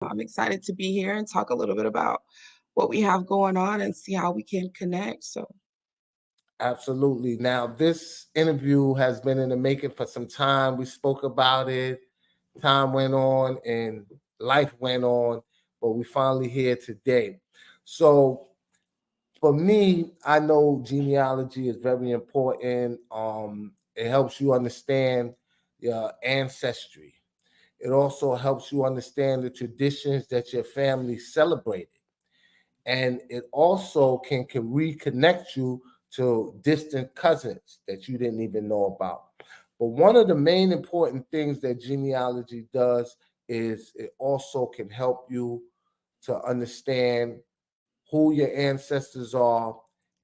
I'm excited to be here and talk a little bit about what we have going on and see how we can connect. So, Absolutely. Now, this interview has been in the making for some time. We spoke about it, time went on, and life went on, but we finally here today. So, for me, I know genealogy is very important. It helps you understand your ancestry. It also helps you understand the traditions that your family celebrated. And it also can reconnect you to distant cousins that you didn't even know about. But one of the main important things that genealogy does is it also can help you to understand who your ancestors are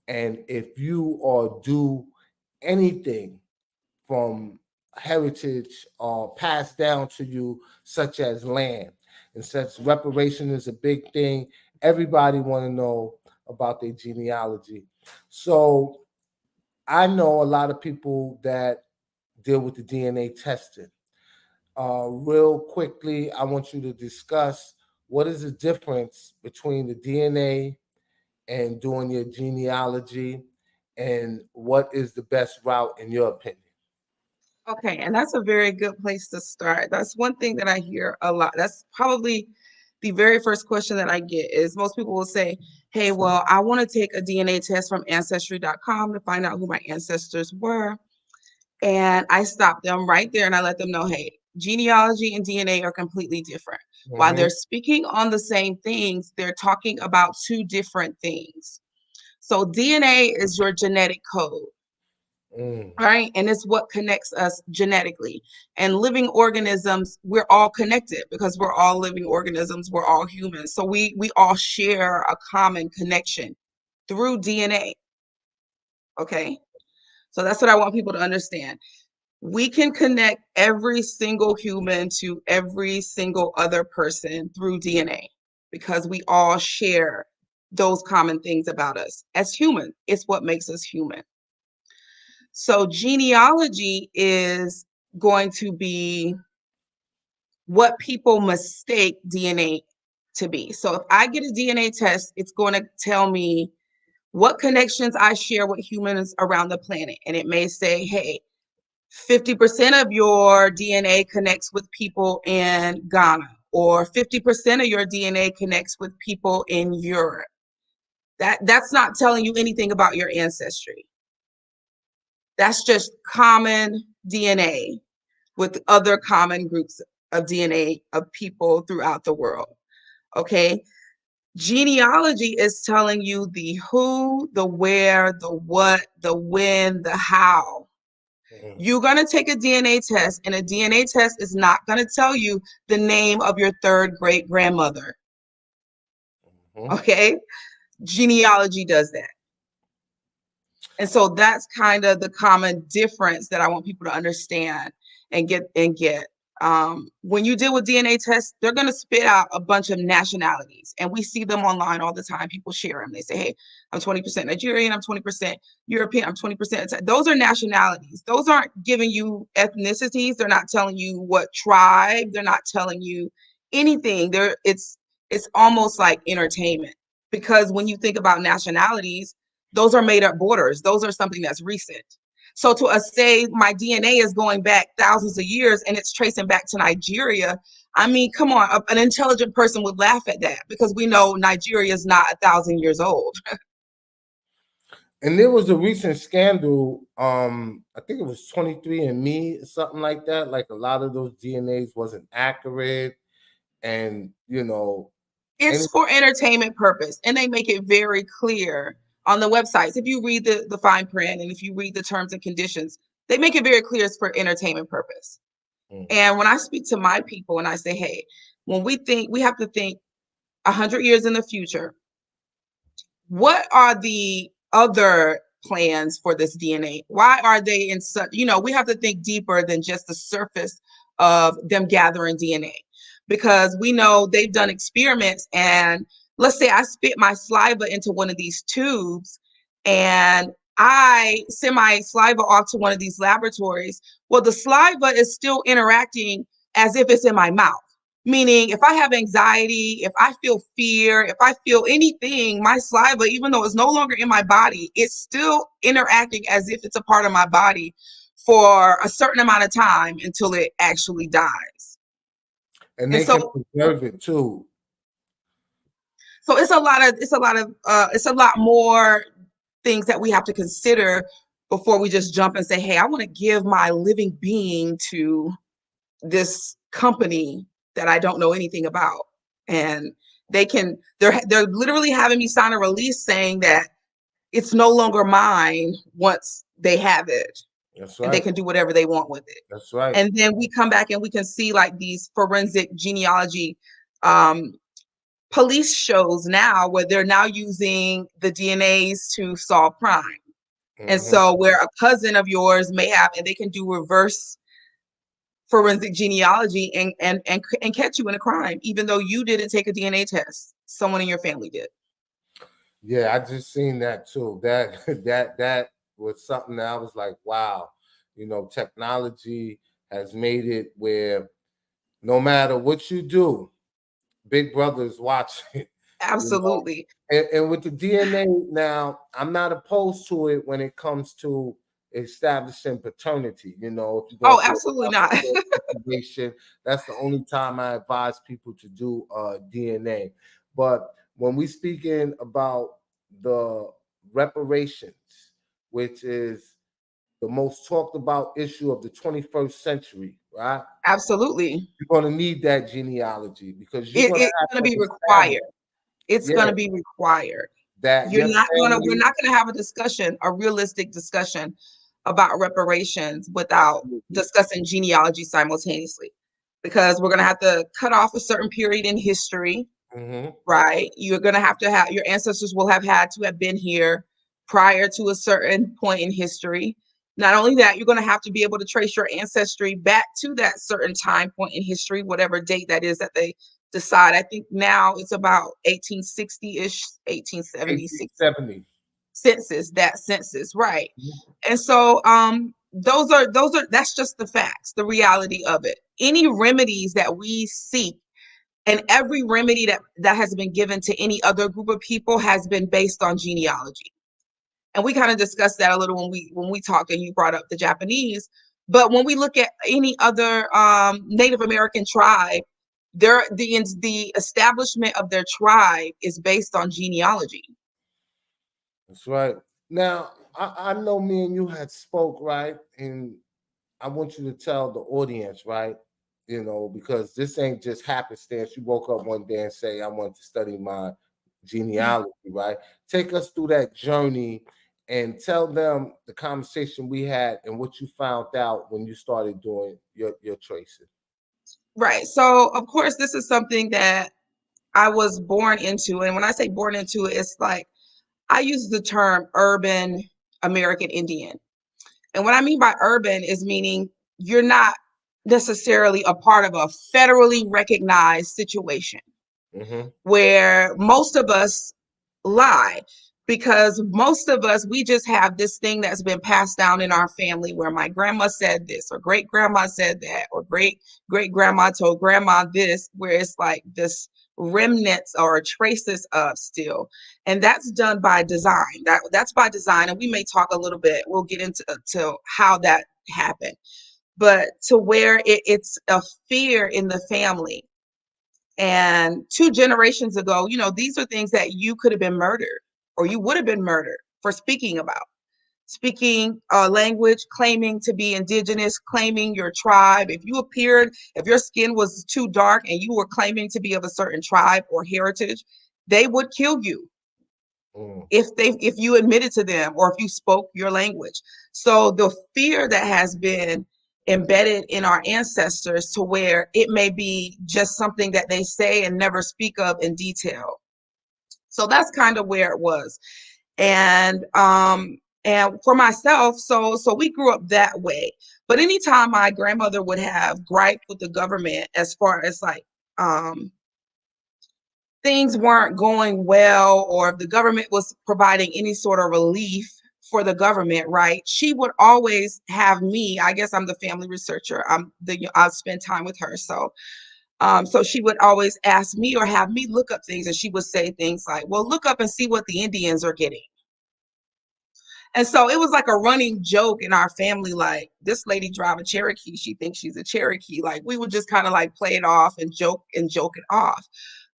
and if you or do anything from heritage passed down to you, such as land. And since reparation is a big thing, everybody want to know about their genealogy. So I know a lot of people that deal with the DNA testing. Real quickly, I want you to discuss what is the difference between the DNA and doing your genealogy, and what is the best route in your opinion? okay, and that's a very good place to start. That's one thing that I hear a lot. That's probably the very first question that I get is most people will say, "Hey, well, I want to take a DNA test from ancestry.com to find out who my ancestors were." And I stop them right there and I let them know, hey, genealogy and DNA are completely different. While Mm-hmm. they're speaking on the same things, they're talking about two different things. So DNA is your genetic code, Mm. right? And it's what connects us genetically. And living organisms, we're all connected because we're all living organisms, we're all humans. So we all share a common connection through DNA. Okay. So that's what I want people to understand. We can connect every single human to every single other person through DNA because we all share those common things about us as human. It's what makes us human. So genealogy is going to be what people mistake DNA to be. So if I get a DNA test, it's going to tell me what connections I share with humans around the planet. And it may say, hey, 50% of your DNA connects with people in Ghana, or 50% of your DNA connects with people in Europe. That's not telling you anything about your ancestry. That's just common DNA with other common groups of DNA of people throughout the world. Okay. Genealogy is telling you the who, the where, the what, the when, the how. You're going to take a DNA test, and a DNA test is not going to tell you the name of your third great grandmother. Mm-hmm. Okay. Genealogy does that. And so that's kind of the common difference that I want people to understand and get. When you deal with DNA tests, they're going to spit out a bunch of nationalities, and we see them online all the time. People share them. They say, "Hey, I'm 20% Nigerian. I'm 20% European. I'm 20%." Those are nationalities. Those aren't giving you ethnicities. They're not telling you what tribe. They're not telling you anything. It's almost like entertainment because when you think about nationalities, those are made up borders. Those are something that's recent. So to us say my DNA is going back thousands of years and it's tracing back to Nigeria, I mean, come on, an intelligent person would laugh at that because we know Nigeria is not 1,000 years old. And there was a recent scandal. I think it was 23andMe, something like that. Like a lot of those DNAs wasn't accurate, and any. It's for entertainment purpose, and they make it very clear on the websites. If you read the fine print and if you read the terms and conditions, they make it very clear it's for entertainment purpose. Mhm. And when I speak to my people and I say, hey, when we think, we have to think 100 years in the future, what are the other plans for this DNA? Why are they in such, we have to think deeper than just the surface of them gathering DNA because we know they've done experiments. And let's say I spit my saliva into one of these tubes and I send my saliva off to one of these laboratories. Well, the saliva is still interacting as if it's in my mouth. Meaning, if I have anxiety, if I feel fear, if I feel anything, my saliva, even though it's no longer in my body, it's still interacting as if it's a part of my body for a certain amount of time until it actually dies. And And they can so, preserve it too. so it's a lot more things that we have to consider before we just jump and say, hey, I want to give my living being to this company that I don't know anything about. And they're literally having me sign a release saying that it's no longer mine once they have it, That's and they right. can do whatever they want with it. That's right. And then we come back and we can see like these forensic genealogy um, police shows now where they're now using the DNAs to solve crime. And Mm-hmm. so where a cousin of yours may have, and they can do reverse forensic genealogy and catch you in a crime, even though you didn't take a DNA test. Someone in your family did. Yeah, I just seen that too. That was something that I was like, wow, technology has made it where no matter what you do, Big Brother is watching. you know. Absolutely. And with the DNA now, I'm not opposed to it when it comes to establishing paternity. If you're going Oh, through absolutely a not. situation, that's the only time I advise people to do DNA. But when we speaking about the reparations, which is the most talked about issue of the 21st century, right? Absolutely. You're going to need that genealogy because you're going to It's going have to to be establish, required. It's yeah, going to be required. that your We're family. not going to have a realistic discussion about reparations without Absolutely. discussing genealogy simultaneously, because we're going to have to cut off a certain period in history. Mm-hmm. Right? You're going to have your ancestors will have had to have been here prior to a certain point in history. Not only that, you're going to have to be able to trace your ancestry back to that certain time point in history, whatever date that is that they decide. I think now it's about 1860-ish, 1876 1870. census, right? And so that's just the facts, the reality of it. Any remedies that we seek, and every remedy that has been given to any other group of people has been based on genealogy. And we kind of discussed that a little when we talked, and you brought up the Japanese. But when we look at any other Native American tribe, the establishment of their tribe is based on genealogy. That's right. Now, I know me and you had spoke, right? And I want you to tell the audience, right? Because this ain't just happenstance. You woke up one day and say, I want to study my genealogy, right? Take us through that journey and tell them the conversation we had and what you found out when you started doing your tracing. Right. So, of course, this is something that I was born into. And when I say born into, it's like I use the term urban American Indian. And what I mean by urban is meaning you're not necessarily a part of a federally recognized situation Mm-hmm. where most of us lie, because most of us, we just have this thing that's been passed down in our family where my grandma said this, or great grandma said that, or great great grandma told grandma this, where it's like this remnants or traces of still. And that's done by design. That's by design, and we may talk a little bit, we'll get into to how that happened. But to where it's a fear in the family. And 2 generations ago, these are things that you could have been murdered, or you would have been murdered for speaking about. Speaking a language, claiming to be indigenous, claiming your tribe. If your skin was too dark and you were claiming to be of a certain tribe or heritage, they would kill you Mm. if you admitted to them or if you spoke your language. So the fear that has been embedded in our ancestors, to where it may be just something that they say and never speak of in detail. So that's kind of where it was. And for myself, so we grew up that way. But anytime my grandmother would have gripe with the government, as far as like um things weren't going well, or if the government was providing any sort of relief for the government, right? She would always have me. I guess I'm the family researcher. I spend time with her. So So she would always ask me or have me look up things, and she would say things like, well, look up and see what the Indians are getting. And so it was like a running joke in our family, like, this lady drive a Cherokee, she thinks she's a Cherokee. Like, we would just kind of like play it off and joke it off.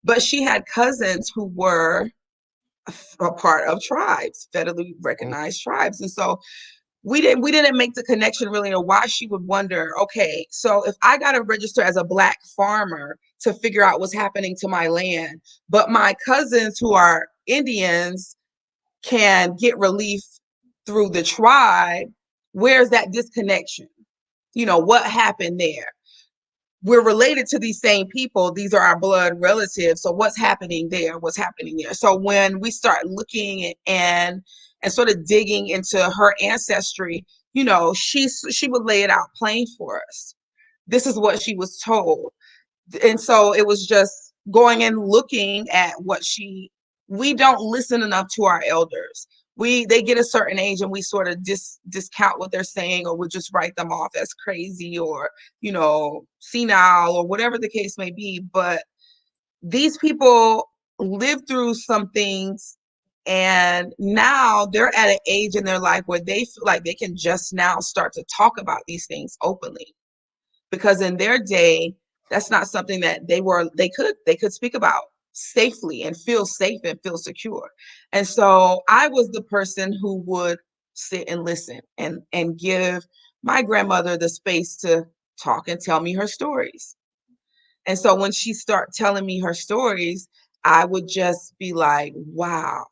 But she had cousins who were a part of tribes, federally recognized tribes. And so we didn't make the connection really to why she would wonder, okay, so if I got to register as a Black farmer to figure out what's happening to my land, but my cousins who are Indians can get relief through the tribe, where's that disconnection? What happened there? We're related to these same people. These are our blood relatives. So what's happening there? What's happening there? So when we start looking and sort of digging into her ancestry, she would lay it out plain for us. This is what she was told. And so it was just going and looking at we don't listen enough to our elders. They get a certain age and we sort of discount what they're saying, or we'll just write them off as crazy or senile or whatever the case may be. But these people lived through some things, and now they're at an age in their life where they feel like they can just now start to talk about these things openly, because in their day, that's not something that they could speak about safely and feel safe and feel secure. And so I was the person who would sit and listen and give my grandmother the space to talk and tell me her stories. And so when she started telling me her stories, I would just be like, wow,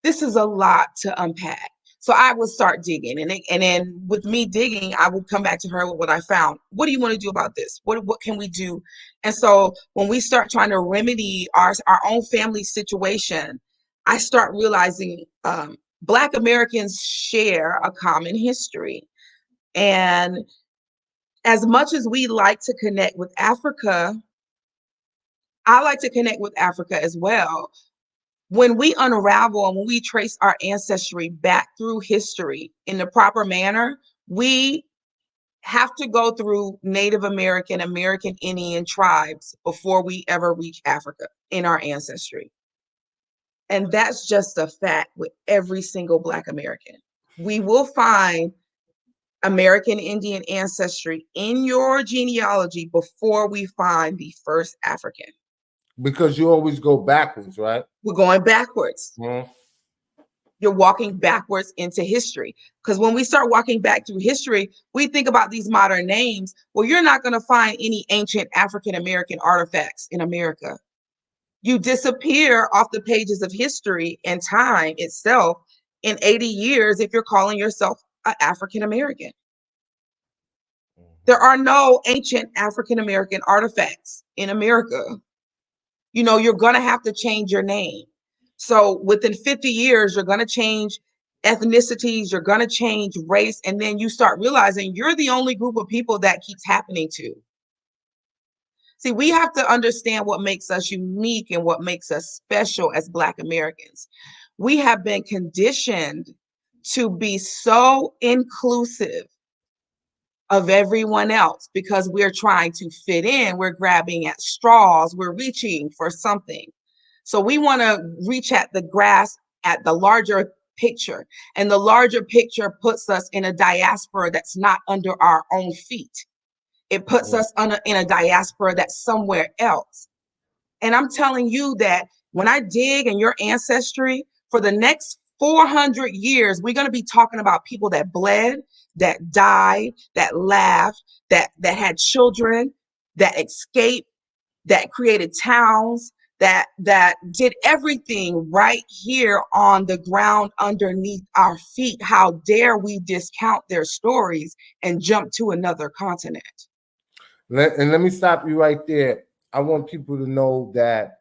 this is a lot to unpack. So I would start digging, and then with me digging, I would come back to her with what I found. What do you want to do about this? What can we do? And so when we start trying to remedy our own family situation, I start realizing Black Americans share a common history. And as much as we like to connect with Africa, I like to connect with Africa as well. When we unravel and when we trace our ancestry back through history in the proper manner, we have to go through Native American, American Indian tribes before we ever reach Africa in our ancestry. And that's just a fact with every single Black American. We will find American Indian ancestry in your genealogy before we find the first African. Because you always go backwards, right? We're going backwards. Mm-hmm. You're walking backwards into history. Because when we start walking back through history, we think about these modern names. Well, you're not going to find any ancient African American artifacts in America. You disappear off the pages of history and time itself in 80 years if you're calling yourself an African American. There are no ancient African American artifacts in America. You're going to have to change your name. So within 50 years, you're going to change ethnicities, you're going to change race, and then you start realizing you're the only group of people that keeps happening to. See, we have to understand what makes us unique and what makes us special as Black Americans. We have been conditioned to be so inclusive of everyone else because we're trying to fit in. We're grabbing at straws. We're reaching for something. So we want to reach at the grass at the larger picture. And the larger picture puts us in a diaspora that's not under our own feet. It puts us in a diaspora that's somewhere else. And I'm telling you that when I dig in your ancestry, for the next 400 years, we're going to be talking about people that bled, that died, that laughed, that had children, that escaped, that created towns, that did everything right here on the ground underneath our feet. How dare we discount their stories and jump to another continent? Let me stop you right there. I want people to know that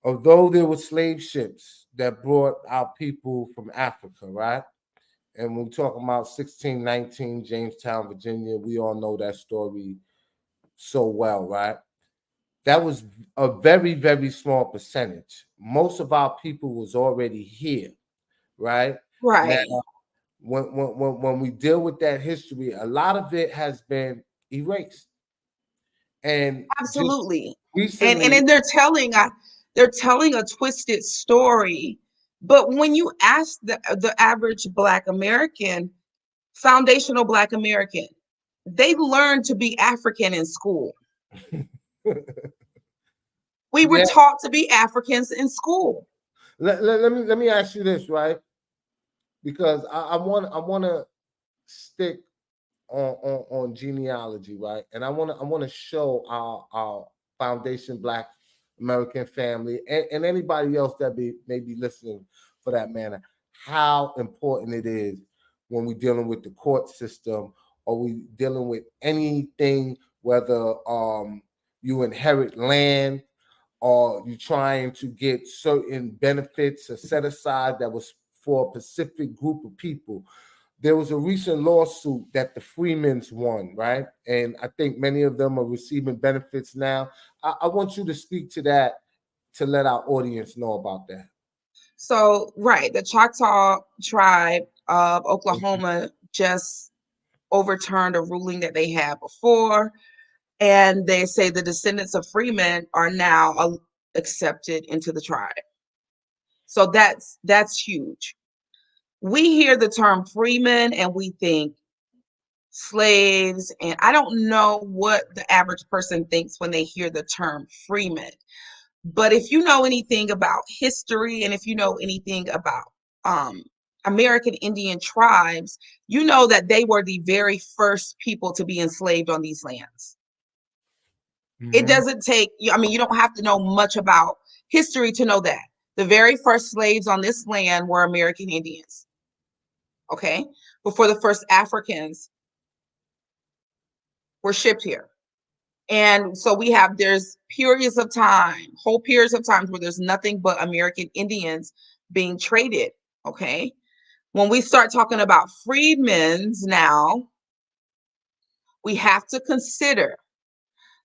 although there were slave ships that brought out people from Africa, right? And we're talking about 1619, Jamestown, Virginia. We all know that story so well, right? That was a very, very small percentage. Most of our people was already here, right? Right. Now, when we deal with that history, a lot of it has been erased. And just Absolutely. And recently, then they're telling a twisted story. But when you ask the average Black American, foundational Black American, they learn to be African in school. We were yeah. taught to be Africans in school. Let me ask you this, right? Because I want to stick on genealogy, right? And I want to show our foundation Black American family and anybody else that may be listening for that matter, how important it is when we're dealing with the court system or we dealing with anything, whether you inherit land or you trying to get certain benefits or set aside that was for a specific group of people. There was a recent lawsuit that the Freemans won, right? And I think many of them are receiving benefits now. I want you to speak to that to let our audience know about that. So, right, the Choctaw tribe of Oklahoma just overturned a ruling that they had before, and they say the descendants of freemen are now accepted into the tribe. So that's huge. We hear the term freeman and we think slaves, and I don't know what the average person thinks when they hear the term freeman. But if you know anything about history and if you know anything about um, American Indian tribes, you know that they were the very first people to be enslaved on these lands. It Mm-hmm. doesn't take, I mean, you don't have to know much about history to know that. The very first slaves on this land were American Indians, okay? Before the first Africans were shipped here. And so there's periods of time, whole periods of times where there's nothing but American Indians being traded. Okay. When we start talking about freedmen's now, we have to consider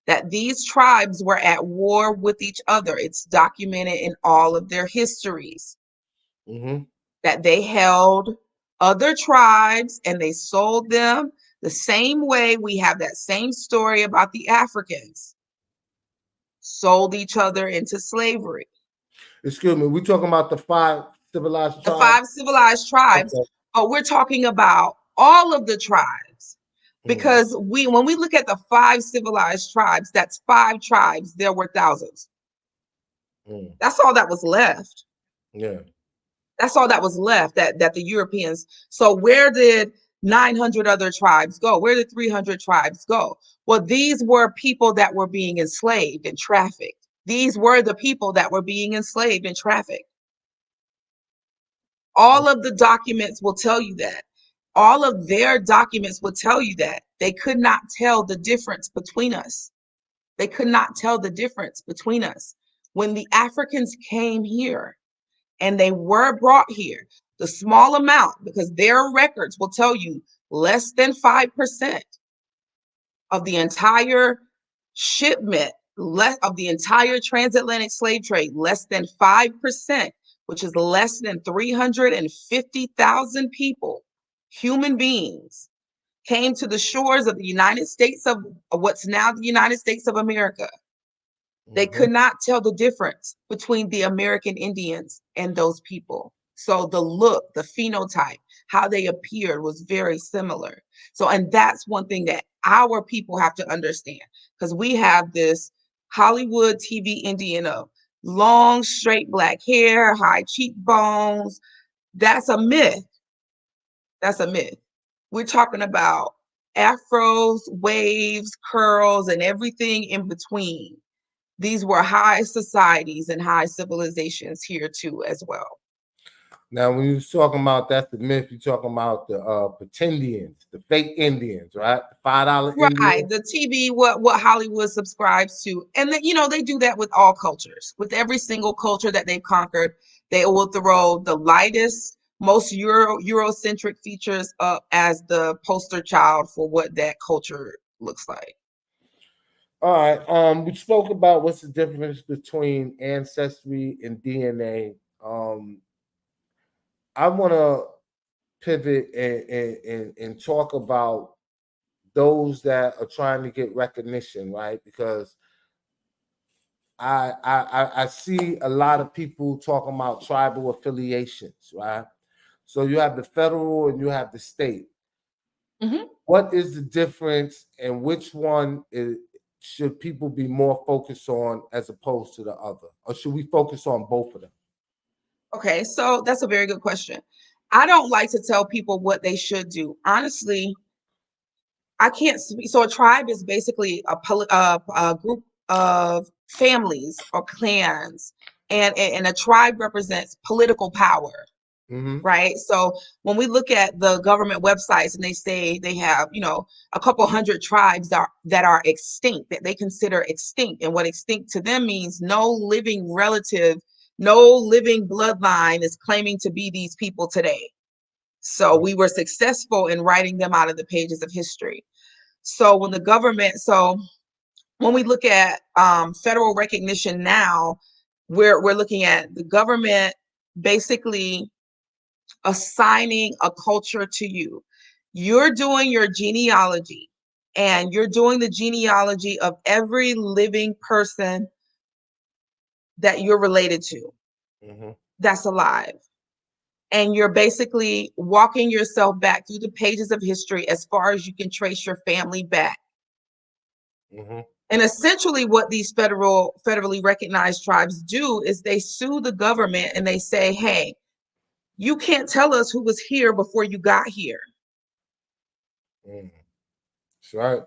that these tribes were at war with each other. It's documented in all of their histories Mm-hmm. that they held other tribes and they sold them the same way we have that same story about the Africans sold each other into slavery. Excuse me, we're talking about the five civilized The tribes. five civilized tribes, Okay. but we're talking about all of the tribes. Mm, Because when we look at the five civilized tribes, that's five tribes, there were thousands. mm, That's all that was left. yeah. That's all that was left that the Europeans. So where did 900 other tribes go? Where did 300 tribes go? Well, these were people that were being enslaved and trafficked. These were the people that were being enslaved and trafficked. All of the documents will tell you that. All of their documents will tell you that. They could not tell the difference between us. They could not tell the difference between us. When the Africans came here and they were brought here, the small amount, because their records will tell you less than 5% of the entire shipment, less of the entire transatlantic slave trade, less than 5%, which is less than 350,000 people, human beings, came to the shores of the United States of what's now the United States of America. They Mm-hmm. could not tell the difference between the American Indians and those people. So the look, the phenotype, how they appeared was very similar. So, and that's one thing that our people have to understand because we have this Hollywood TV Indian of long, straight black hair, high cheekbones. That's a myth. That's a myth. We're talking about afros, waves, curls, and everything in between. These were high societies and high civilizations here too as well. Now, when you're talking about that's the myth, you're talking about the pretendians, the fake Indians, right? $5 Right, Indians. the TV, what Hollywood subscribes to, and then they do that with all cultures, with every single culture that they've conquered. They will throw the lightest, most Eurocentric features up as the poster child for what that culture looks like. All right. We spoke about what's the difference between ancestry and DNA. I want to pivot and talk about those that are trying to get recognition, right? Because I see a lot of people talking about tribal affiliations, right? So you have the federal and you have the state. Mhm. What is the difference, and which one should people be more focused on as opposed to the other, or should we focus on both of them? Okay, so that's a very good question. I don't like to tell people what they should do. Honestly, I can't speak. So a tribe is basically a group of families or clans, and a tribe represents political power, Mm-hmm. right? So when we look at the government websites and they say they have, a couple hundred tribes that are extinct, that they consider extinct, and what extinct to them means no living relative, no living bloodline is claiming to be these people today. So we were successful in writing them out of the pages of history. So when we look at federal recognition now, we're looking at the government basically assigning a culture to you. You're doing your genealogy, and you're doing the genealogy of every living person that you're related to Mm-hmm. that's alive. And you're basically walking yourself back through the pages of history as far as you can trace your family back. Mm-hmm. And essentially what these federally recognized tribes do is they sue the government and they say, hey, you can't tell us who was here before you got here. Mm. That's right.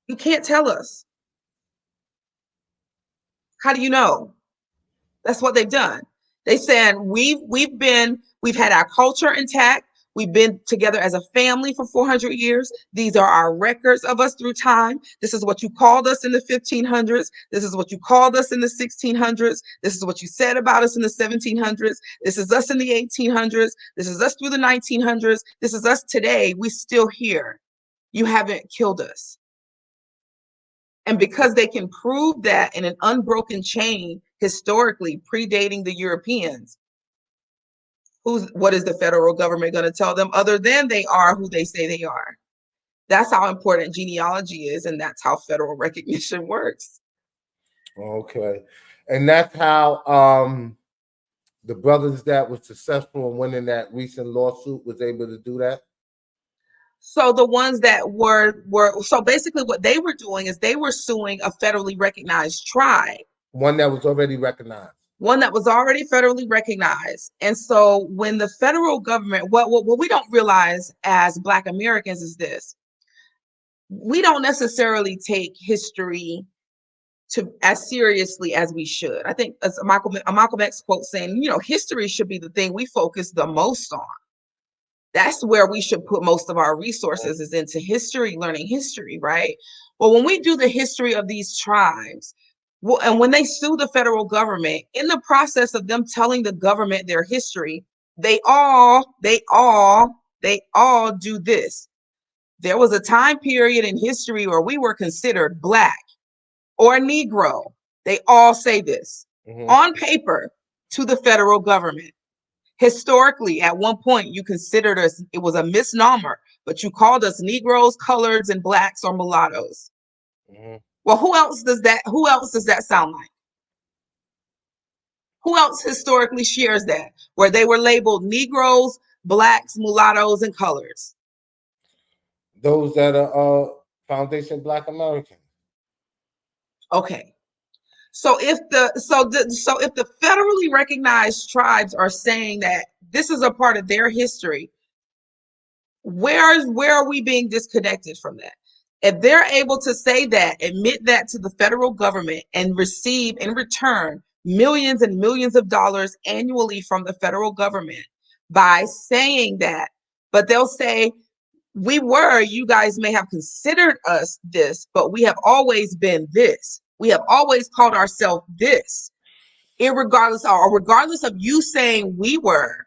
You can't tell us. How do you know? That's what they've done. They said we've had our culture intact. We've been together as a family for 400 years. These are our records of us through time. This is what you called us in the 1500s. This is what you called us in the 1600s. This is what you said about us in the 1700s. This is us in the 1800s. This is us through the 1900s. This is us today. We're still here. You haven't killed us. And because they can prove that in an unbroken chain, historically predating the Europeans, what is the federal government going to tell them other than they are who they say they are? That's how important genealogy is, and that's how federal recognition works. Okay. And that's how the brothers that were successful in winning that recent lawsuit was able to do that. So the ones that were so basically what they were doing is they were suing a federally recognized tribe. One that was already recognized. One that was already federally recognized. And so when the federal government, what we don't realize as Black Americans is this: we don't necessarily take history to as seriously as we should. I think as a Malcolm X quote saying, history should be the thing we focus the most on. That's where we should put most of our resources, is into history, learning history, right? Well, when we do the history of these tribes, well, and when they sue the federal government, in the process of them telling the government their history, they all do this. There was a time period in history where we were considered Black or Negro. They all say this on paper to the federal government. Historically, at one point, you considered us, it was a misnomer, but you called us Negroes, coloreds, and Blacks or mulattoes. Well, who else does that sound like? Who else historically shares that, where they were labeled Negroes, Blacks, mulattoes, and coloreds? Those that are Foundation Black American. Okay. So if the federally recognized tribes are saying that this is a part of their history, where are we being disconnected from that? If they're able to say that, admit that to the federal government, and receive in return millions and millions of dollars annually from the federal government by saying that, but they'll say, you guys may have considered us this, but we have always been this. We have always called ourselves this, regardless of you saying we were.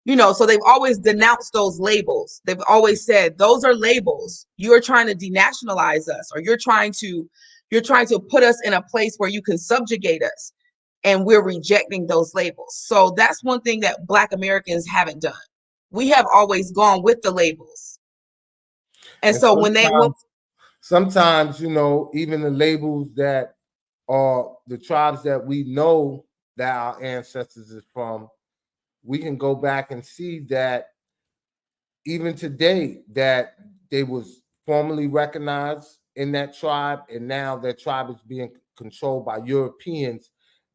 So they've always denounced those labels. They've always said those are labels. You're trying to denationalize us, or you're trying to put us in a place where you can subjugate us, and we're rejecting those labels. So that's one thing that Black Americans haven't done. We have always gone with the labels. And And so when they will, sometimes, you know, even the labels that are the tribes that we know that our ancestors is from, we can go back and see that even today that they was formally recognized in that tribe, and now that tribe is being controlled by Europeans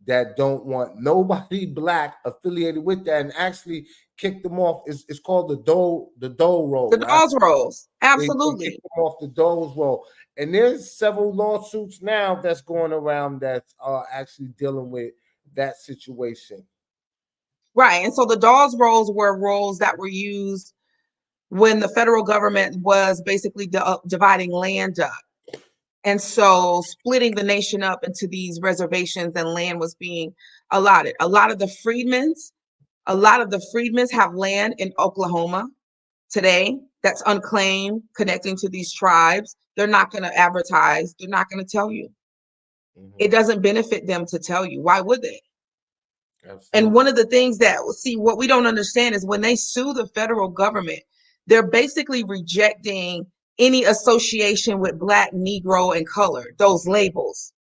that don't want nobody black affiliated with that, and actually kicked them off. It's called the Dole the roll, right? dolls rolls, They kicked absolutely. them off the Dole's roll. And there's several lawsuits now that's going around that are actually dealing with that situation. Right. And so the dolls rolls were rolls that were used when the federal government was basically dividing land up. And so splitting the nation up into these reservations and land was being allotted. A lot of the freedmen's have land in Oklahoma today that's unclaimed, connecting to these tribes. They're not going to advertise. They're not going to tell you. It doesn't benefit them to tell you. Why would they? And Absolutely. one of the things that, see, what we don't understand is when they sue the federal government, they're basically rejecting any association with Black, Negro, and color, those labels.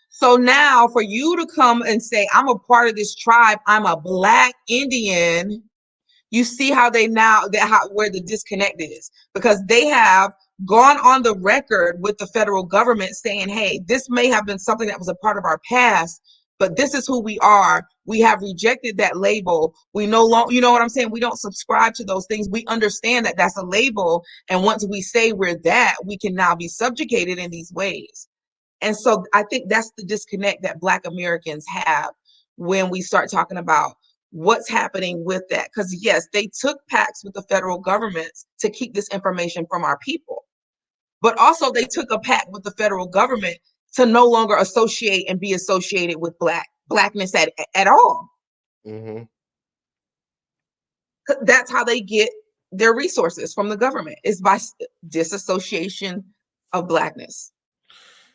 So now for you to come and say, I'm a part of this tribe, I'm a Black Indian, you see how they now, where the disconnect is, because they have gone on the record with the federal government saying, hey, this may have been something that was a part of our past, but this is who we are. We have rejected that label. We no longer, you know what I'm saying? We don't subscribe to those things. We understand that that's a label. And once we say we're that, we can now be subjugated in these ways. And so I think that's the disconnect that Black Americans have when we start talking about what's happening with that. Because yes, they took pacts with the federal government to keep this information from our people. But also they took a pact with the federal government to no longer associate and be associated with Blackness at all. Mm-hmm. That's how they get their resources from the government, is by disassociation of Blackness.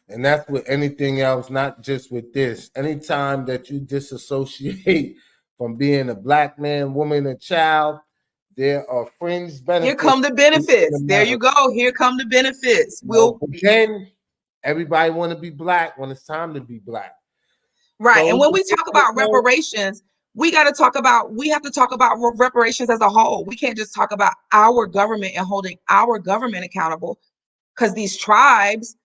And that's with anything else, not just with this. Anytime that you disassociate from being a Black man, woman, and child, there are fringe Here benefits come the in benefits. There you America. go. Here come the benefits. You know, but then everybody want to be Black when it's time to be Black. Right. So And when we talk about no, reparations, we have to talk about reparations as a whole. We can't just talk about our government and holding our government accountable, because these tribes,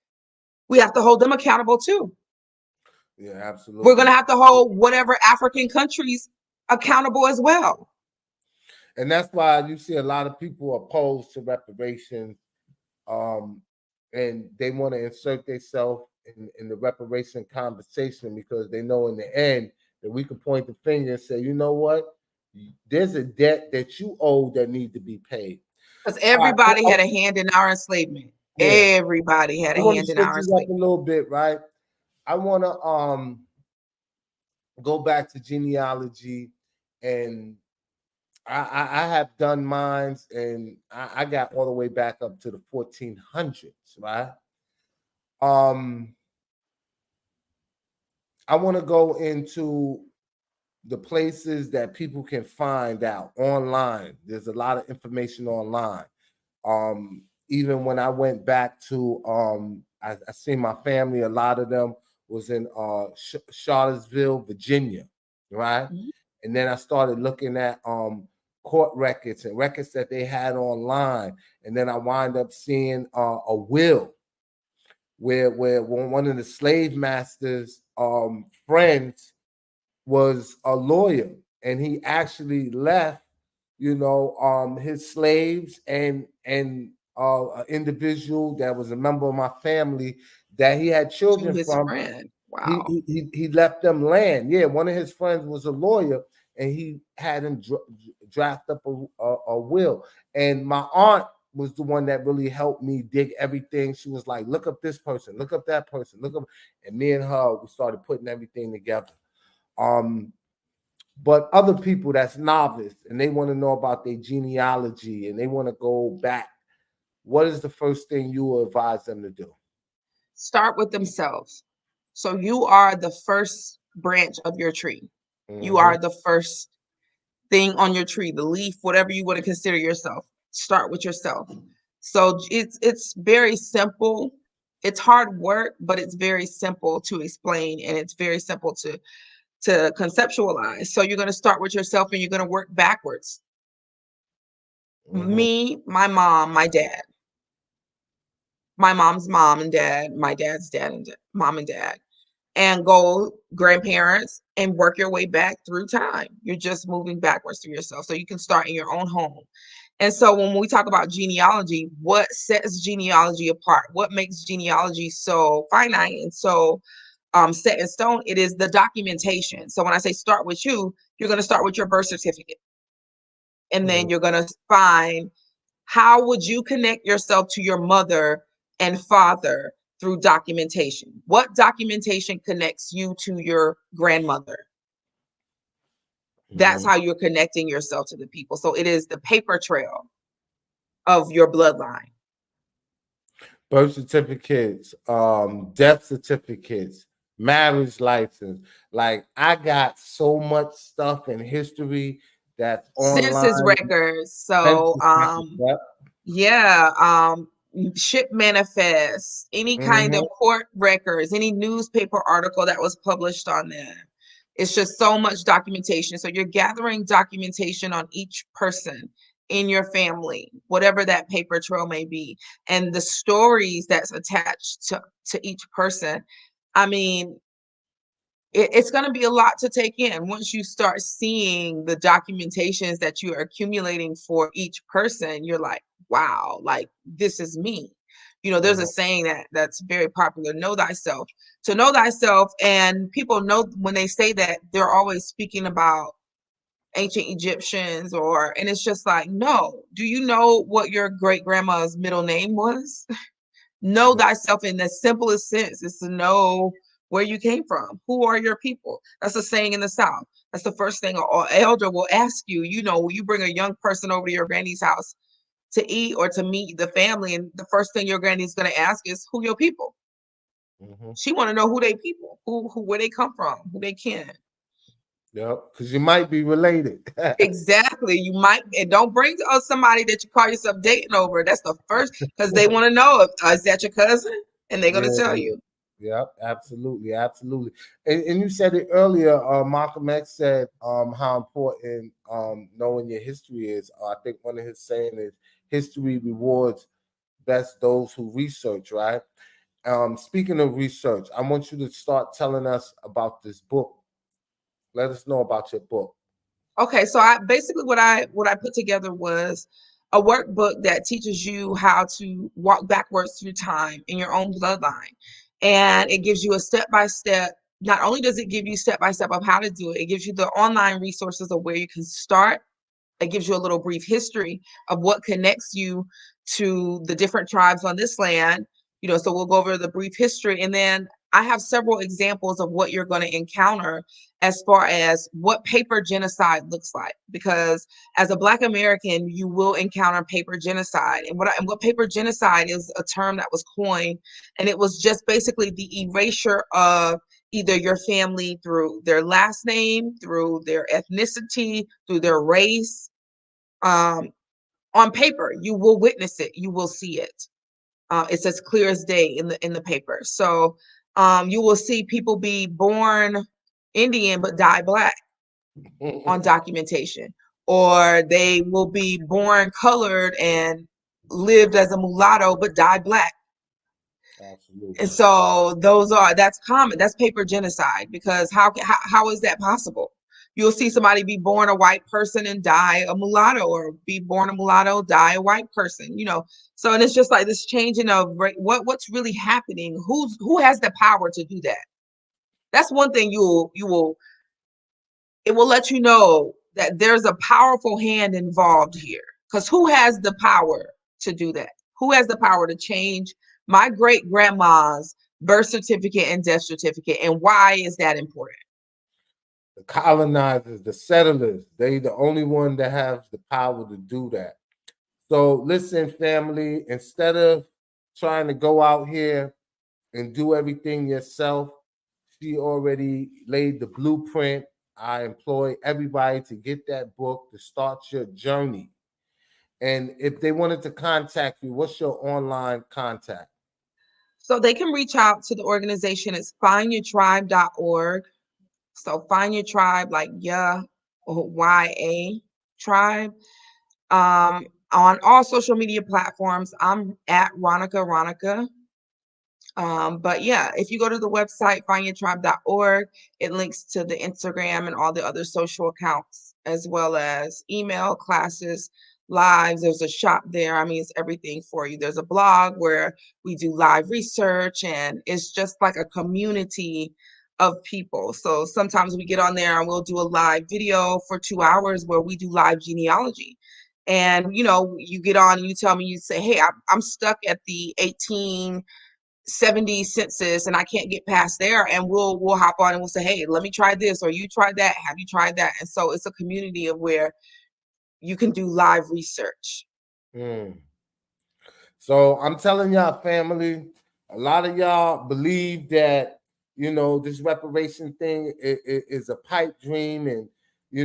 we have to hold them accountable too. yeah, We're going absolutely. to have to hold whatever African countries accountable as well. And that's why you see a lot of people opposed to reparations, and they want to insert themselves in the reparation conversation because they know in the end that we can point the finger and say, you know what, there's a debt that you owe that need to be paid. Because All right, everybody had a hand in our enslavement. yeah, Everybody had I a want to hand in switch our it up a enslavement. little bit, right? I want to go back to genealogy, and I have done mines, and I got all the way back up to the 1400s, right? Um, I want to go into the places that people can find out online. There's a lot of information online. Even when I went back to, I seen my family. A lot of them was in Charlottesville, Virginia, right? Mhm. And then I started looking at court records and records that they had online, and then I wind up seeing a will where one of the slave masters' friends was a lawyer, and he actually left, his slaves and an individual that was a member of my family that he had To children his from. friend. He Wow. he left them land. Yeah, one of his friends was a lawyer, and he had him draft up a will. And my aunt was the one that really helped me dig everything. She was like, "Look up this person, look up that person, look up," and me and her we started putting everything together. Um, but other people that's novice and they want to know about their genealogy and they want to go back, what is the first thing you will advise them to do? Start with themselves. So you are the first branch of your tree. You Mm-hmm. are the first thing on your tree, the leaf, whatever you want to consider yourself. Start with yourself. So it's very simple. It's hard work, but it's very simple to explain, and it's very simple to conceptualize. So you're going to start with yourself and you're going to work backwards. Me, my mom, my dad, my mom's mom and dad, my dad's dad and mom and dad, and go grandparents and work your way back through time. You're just moving backwards through yourself. So you can start in your own home. And so when we talk about genealogy, what sets genealogy apart? What makes genealogy so finite and so set in stone? It is the documentation. So when I say start with you, you're going to start with your birth certificate. And then you're going to find how would you connect yourself to your mother and father through documentation? What documentation connects you to your grandmother? That's how you're connecting yourself to the people. So it is the paper trail of your bloodline. Birth certificates, death certificates, marriage license. Like I got so much stuff in history that's Census online. records. So ship manifests, any kind of court records, any newspaper article that was published on them. It's just so much documentation. So you're gathering documentation on each person in your family, whatever that paper trail may be, and the stories that's attached to each person. I mean, it's going to be a lot to take in once you start seeing the documentations that you are accumulating for each person. You're like, wow, like this is me. You know, there's a saying that's very popular, know thyself. To know thyself, and people know when they say that, they're always speaking about ancient Egyptians, and it's just like, no, do you know what your great grandma's middle name was? Know thyself in the simplest sense is to know where you came from. Who are your people? That's a saying in the South. That's the first thing an elder will ask you. You know, when you bring a young person over to your granny's house to eat or to meet the family, and the first thing your granny's going to ask is, who your people? She want to know who they people, who where they come from, who they kin. Yep, because you might be related. Exactly. You might, and don't bring somebody that you call yourself dating over. That's the first, because they want to know if is that your cousin, and they're going to tell you. Yep, absolutely, absolutely. And you said it earlier. Malcolm X said how important knowing your history is. I think one of his saying is history rewards best those who research. Right. Speaking of research, I want you to start telling us about this book. Let us know about your book. Okay, so I basically what I put together was a workbook that teaches you how to walk backwards through time in your own bloodline. And it gives you a step by step. Not only does it give you step by step of how to do it, it gives you the online resources of where you can start. It gives you a little brief history of what connects you to the different tribes on this land. You know, so we'll go over the brief history, and then I have several examples of what you're going to encounter as far as what paper genocide looks like. Because as a Black American, you will encounter paper genocide. And what paper genocide is a term that was coined, and it was just basically the erasure of either your family through their last name, through their ethnicity, through their race. On paper, you will witness it, you will see it. It's as clear as day in the paper. So you will see people be born Indian but die Black on documentation, or they will be born colored and lived as a mulatto but die Black. Absolutely. And so that's common. That's paper genocide, because how is that possible? You'll see somebody be born a white person and die a mulatto, or be born a mulatto, die a white person, you know. So, and it's just like this changing of what's really happening. Who has the power to do that? That's one thing it will let you know that there's a powerful hand involved here. Because who has the power to do that? Who has the power to change my great grandma's birth certificate and death certificate? And why is that important? The colonizers, the settlers, they the only one that have the power to do that. So listen, family, instead of trying to go out here and do everything yourself, she already laid the blueprint. I employ everybody to get that book to start your journey. And if they wanted to contact you, what's your online contact? So they can reach out to the organization. It's findyourtribe.org. So find your tribe, like or YA tribe. On all social media platforms, I'm at Ronica. But yeah, if you go to the website, findyourtribe.org, it links to the Instagram and all the other social accounts, as well as email, classes, lives. There's a shop there. I mean, it's everything for you. There's a blog where we do live research, and it's just like a community of people. So sometimes we get on there and we'll do a live video for 2 hours where we do live genealogy. And you get on and you tell me, you say, hey, I'm stuck at the 1870 census and I can't get past there, and we'll hop on and we'll say, hey, let me try this, or you tried that, have you tried that? And so it's a community of where you can do live research. So I'm telling y'all, family, a lot of y'all believe that, this reparation thing is a pipe dream. And,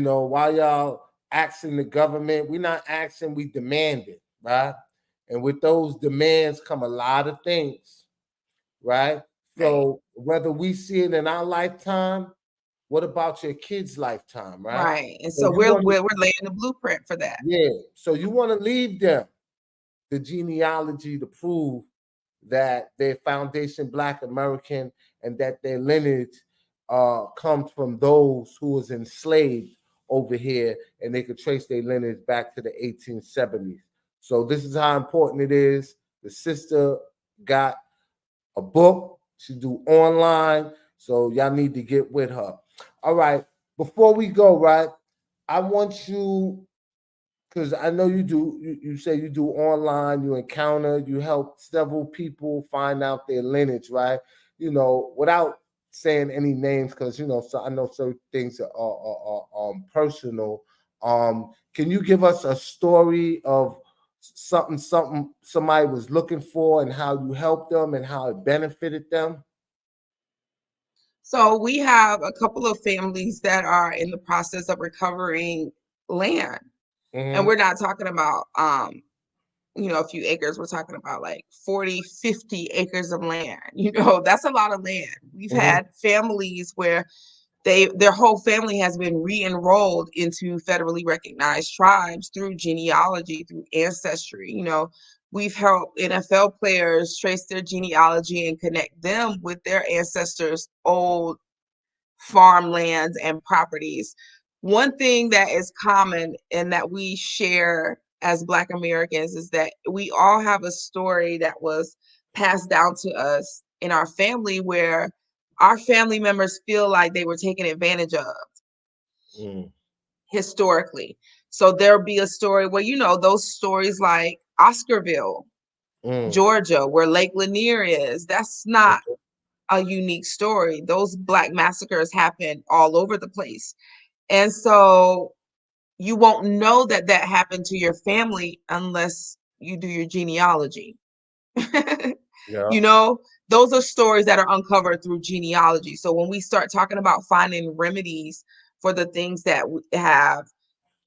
while y'all asking the government, we're not asking, we demand it, right? And with those demands come a lot of things, right? So whether we see it in our lifetime, what about your kids' lifetime, right? Right. And So so you want we're laying the blueprint for that. yeah. So you want to leave them the genealogy to prove that their foundation Black American and that their lineage comes from those who was enslaved over here, and they could trace their lineage back to the 1870s. So this is how important it is. The sister got a book. She do online. So y'all need to get with her. All right. Before we go, right, I want you, because I know you do, you say you do online, you encounter, you help several people find out their lineage, right? Without saying any names, because so I know certain things are personal. Can you give us a story of something somebody was looking for and how you helped them and how it benefited them? So we have a couple of families that are in the process of recovering land. And we're not talking about a few acres. We're talking about like 40, 50 acres of land. That's a lot of land. We've had families where their whole family has been re-enrolled into federally recognized tribes through genealogy, through Ancestry. We've helped NFL players trace their genealogy and connect them with their ancestors' old farmlands and properties. One thing that is common and that we share as Black Americans is that we all have a story that was passed down to us in our family where our family members feel like they were taken advantage of historically. So there'll be a story where, those stories like Oscarville, Georgia, where Lake Lanier is, that's not a unique story. Those Black massacres happen all over the place. And so you won't know that that happened to your family unless you do your genealogy. Those are stories that are uncovered through genealogy. So when we start talking about finding remedies for the things that we have,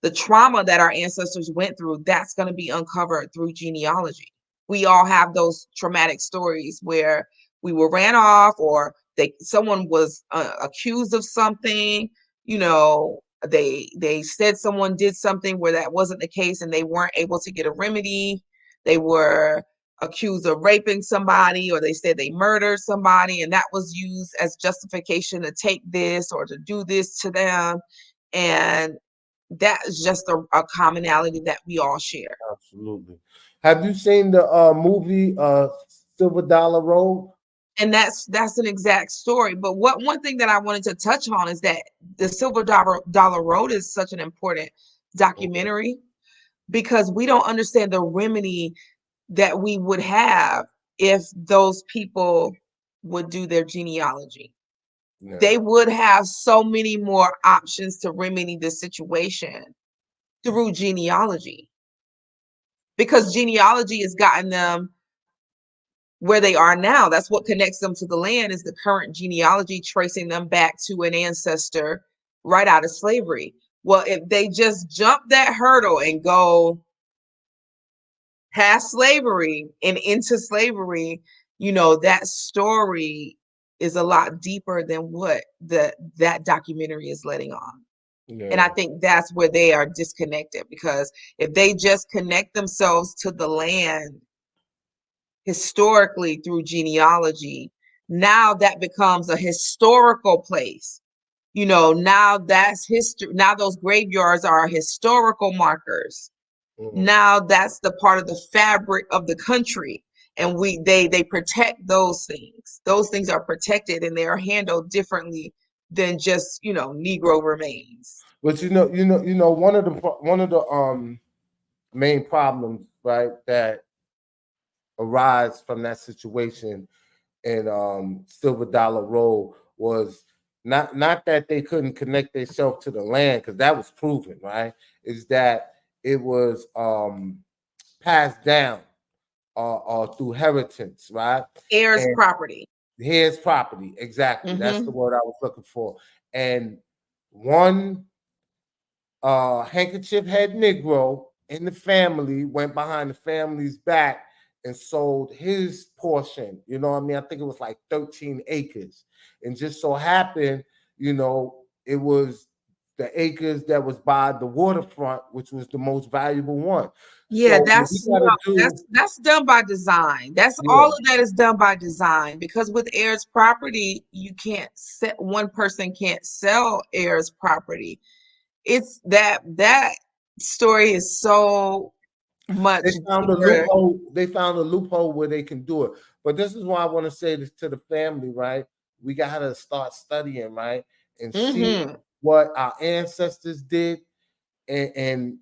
the trauma that our ancestors went through, that's going to be uncovered through genealogy. We all have those traumatic stories where we were ran off, or someone was accused of something. They said someone did something where that wasn't the case, and they weren't able to get a remedy. They were accused of raping somebody, or they said they murdered somebody, and that was used as justification to take this or to do this to them. And that is just a commonality that we all share. Absolutely. Have you seen the movie Silver Dollar Road? And that's an exact story. But one thing that I wanted to touch on is that the Silver Dollar Road is such an important documentary because we don't understand the remedy that we would have if those people would do their genealogy. Yeah. They would have so many more options to remedy the situation through genealogy, because genealogy has gotten them where they are now. That's what connects them to the land, is the current genealogy, tracing them back to an ancestor right out of slavery. Well, if they just jump that hurdle and go, past slavery and into slavery, that story is a lot deeper than what that documentary is letting on. And I Yeah. think that's where they are disconnected, because if they just connect themselves to the land historically through genealogy, now that becomes a historical place. Now that's history. Now those graveyards are historical markers. Mhm. Now that's the part of the fabric of the country. And they protect those things. Those things are protected and they are handled differently than just, Negro remains. But one of the main problems, right, that arise from that situation in Silver Dollar Road was not that they couldn't connect themselves to the land, because that was proven, right? Is that it was passed down through inheritance, right? Heirs And property. his property, exactly. That's the Hmm. word I was looking for. And one handkerchief head Negro in the family went behind the family's back and sold his portion. You know what I mean? I think it was like 13 acres. And just so happened, it was the acres that was by the waterfront, which was the most valuable one. Yeah, So what we that's gotta no, do, that's done by design. That's all yeah. of that is done by design, because with heirs property, you can't set one person can't sell heirs property. It's that story is so much They found a deeper. loophole. They found a loophole where they can do it. But this is why I want to say this to the family, right? We gotta start studying, right? And see Hmm. what our ancestors did, and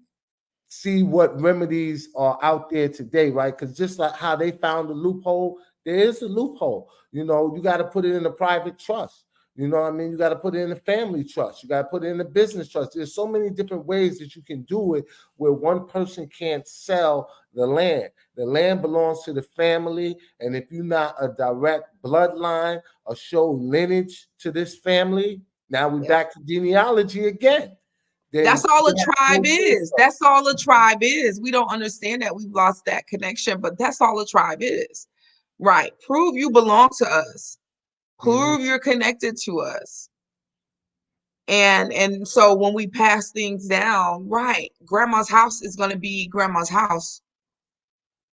see what remedies are out there today, right? Because just like how they found a loophole, there is a loophole. You got to put it in a private trust. You know what I mean? You got to put it in a family trust. You got to put it in a business trust. There's so many different ways that you can do it where one person can't sell the land. The land belongs to the family. And if you're not a direct bloodline or show lineage to this family, now we're Yep. back to genealogy again. That's Then all a you have to tribe go do is. so. That's all a tribe is. We don't understand that. We've lost that connection, but that's all a tribe is. Right. Prove you belong to us. Mhm. Prove you're connected to us. And so when we pass things down, right, grandma's house is going to be grandma's house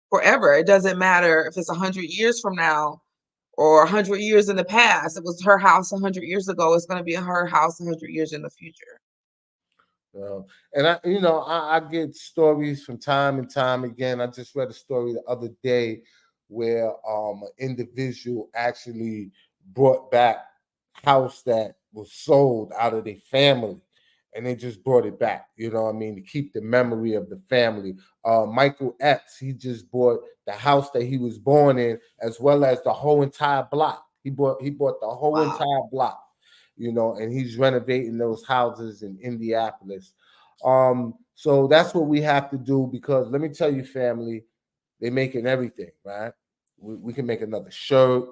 forever. It doesn't matter if it's 100 years from now or 100 years in the past. It was her house 100 years ago. It's going to be her house 100 years in the future. And I get stories from time and time again. I just read a story the other day where an individual actually brought back house that was sold out of their family, and they just brought it back. You know what I mean? To keep the memory of the family. Michael X, he just bought the house that he was born in, as well as the whole entire block. He bought the whole Wow. entire block. And he's renovating those houses in Indianapolis. So that's what we have to do, because let me tell you, family, they're making everything, right? We can make another shirt,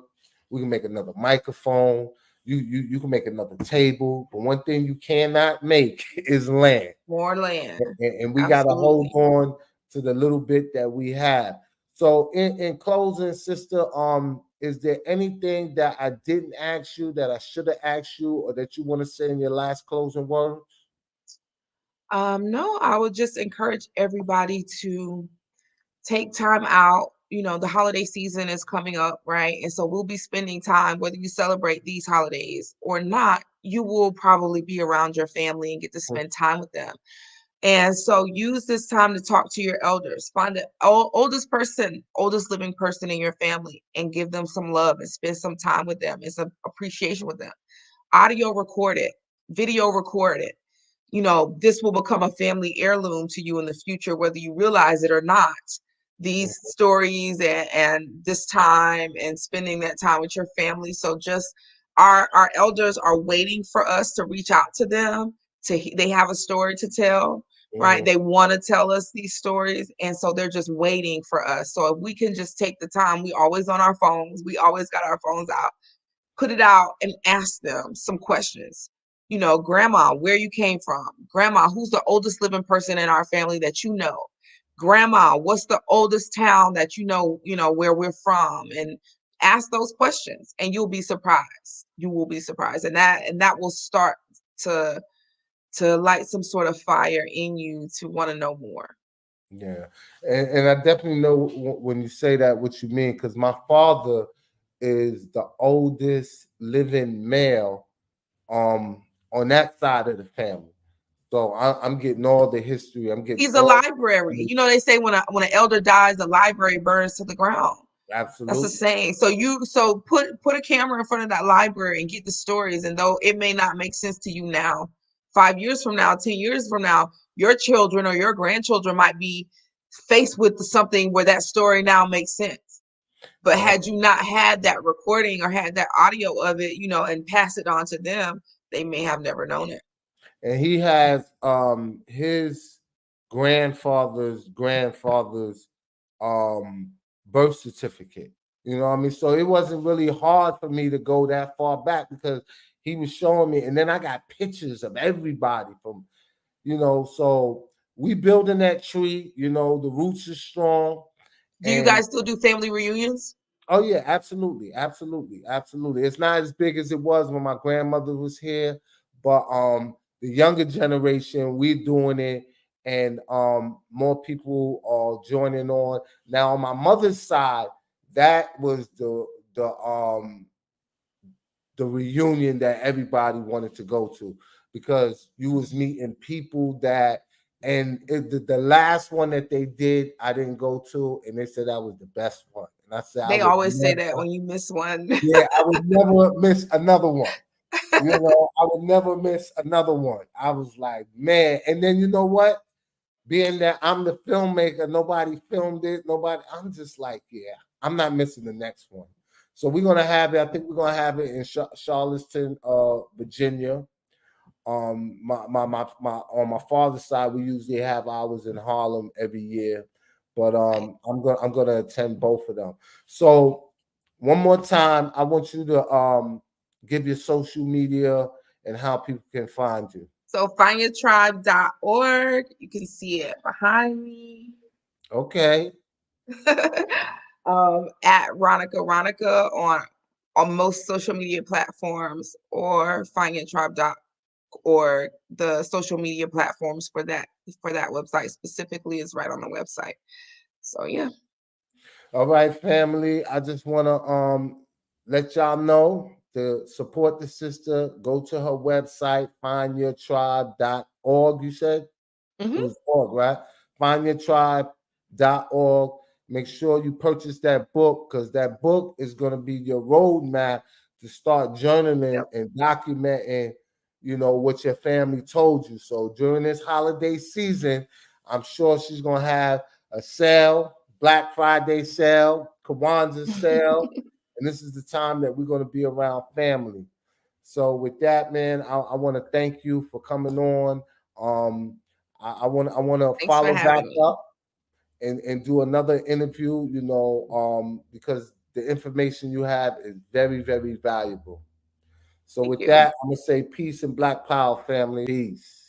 we can make another microphone, you can make another table, but one thing you cannot make is land. More land. And we gotta hold Absolutely. on to the little bit that we have. So in closing, sister, is there anything that I didn't ask you that I should have asked you, or that you want to say in your last closing words? No, I would just encourage everybody to take time out. The holiday season is coming up, right? And so we'll be spending time, whether you celebrate these holidays or not, you will probably be around your family and get to spend time with them. And so use this time to talk to your elders. Find the oldest living person in your family, and give them some love and spend some time with them and some appreciation with them. Audio record it, video record it. This will become a family heirloom to you in the future, whether you realize it or not. These stories and this time and spending that time with your family. So just our elders are waiting for us to reach out to them. They have a story to tell, right? Mhm. They want to tell us these stories, and so they're just waiting for us. So if we can just take the time, we always on our phones. We always got our phones out, put it out and ask them some questions. Grandma, where you came from? Grandma, who's the oldest living person in our family that you know? Grandma, what's the oldest town that where we're from? And ask those questions and you'll be surprised. You will be surprised. And that will start to light some sort of fire in you to want to know more. Yeah, and I definitely know when you say that what you mean, because my father is the oldest living male on that side of the family. So I'm getting all the history. I'm getting He's a all library. They say when an elder dies, the library burns to the ground. That's a absolutely. saying. So put a camera in front of that library and get the stories. And though it may not make sense to you now, 5 years from now, 10 years from now, your children or your grandchildren might be faced with something where that story now makes sense. But Uh, had you not had that recording or had that audio of it, and pass it on to them, they may have never known it. and he has his grandfather's um birth certificate. You know what I mean? So it wasn't really hard for me to go that far back because he was showing me, and then I got pictures of everybody from, so we building that tree, the roots are strong. Do you And guys still do family reunions? oh yeah, absolutely, absolutely, absolutely. It's not as big as it was when my grandmother was here, but the younger generation, we're doing it, and more people are joining on. Now on my mother's side, that was the reunion that everybody wanted to go to, because you was meeting people that, and the last one that they did I didn't go to, and they said that was the best one, and I said I They would always say never, that when you miss one. yeah, I would never miss another one. I would never miss another one. I was like, man. And then you know what, being that I'm the filmmaker, nobody filmed it, I'm just like, yeah, I'm not missing the next one. So we're gonna have it. I think we're gonna have it in Charlottesville, Virginia. My on my father's side, we usually have ours in Harlem every year, but I'm gonna attend both of them. So one more time, I want you to give your social media and how people can find you. So findyourtribe.org. You can see it behind me. Okay. At Ronica on most social media platforms, or findyourtribe.org. The social media platforms for that website specifically is right on the website. So yeah. All right, family. I just want to let y'all know to support the sister. Go to her website, findyourtribe.org. You said it Hmm. was org, right? Findyourtribe.org. Make sure you purchase that book, because that book is going to be your roadmap to start journaling Yep. and documenting, what your family told you. So during this holiday season, I'm sure she's going to have a sale, Black Friday sale, Kwanzaa sale, and this is the time that we're going to be around family. So with that, man, I want to thank you for coming on. I want to Thanks for follow back having me. up and do another interview. Because the information you have is very, very valuable. So Thank with you. that, I'm gonna say peace and Black Power, family. Peace.